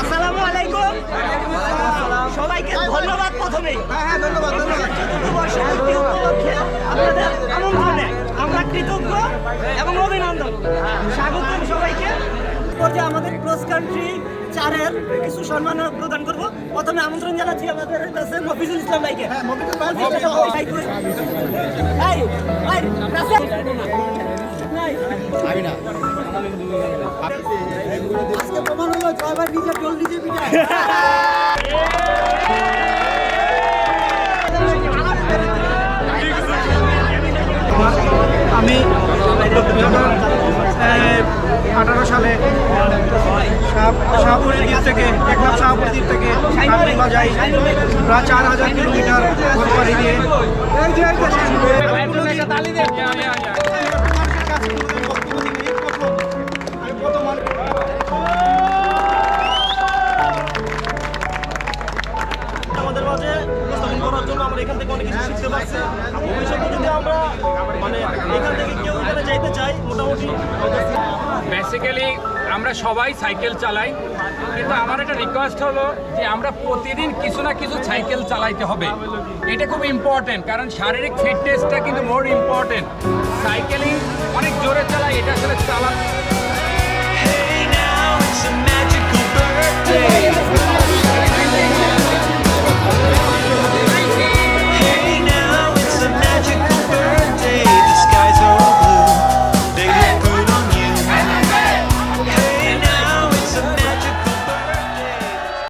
আসসালামু আলাইকুম, সবাইকে ধন্যবাদ। প্রথমেই আপনাদের আমন্ত্রণে আমরা কৃতজ্ঞ এবং অভিনন্দন, স্বাগতম সবাইকে। আমাদের ক্রস কান্ট্রি 4-এর কিছু সম্মান প্রদান করবো। প্রথমে আমন্ত্রণ জানাচ্ছি আমাদের কাছে মফিজুল ইসলাম ভাইকে। আজকে প্রমাণ হলো জয়বার নিজে টোল নিজে পিঠা। আমি 2018 সালে শাহপুরের দিক থেকে একনাথ শাহপুরের দিক থেকে কাঠগোলা যাই প্রায় 4000 কিলোমিটার পাড়ি দিয়ে আমাদের মাঝে উপস্থাপন করার জন্য আমরা এখান থেকে অনেক কিছু শিখতে পারছি। ভবিষ্যতে যদি আমরা মানে এখান থেকে কেউ এখানে যাইতে চাই, মোটামুটি বেসিক্যালি আমরা সবাই সাইকেল চালাই, কিন্তু আমার একটা রিকোয়েস্ট হলো যে আমরা প্রতিদিন কিছু না কিছু সাইকেল চালাইতে হবে। এটা খুব ইম্পর্টেন্ট, কারণ শারীরিক ফিটনেসটা কিন্তু মোর ইম্পর্টেন্ট। সাইকেলিং অনেক জোরে চালাই, এটা আসলে চালা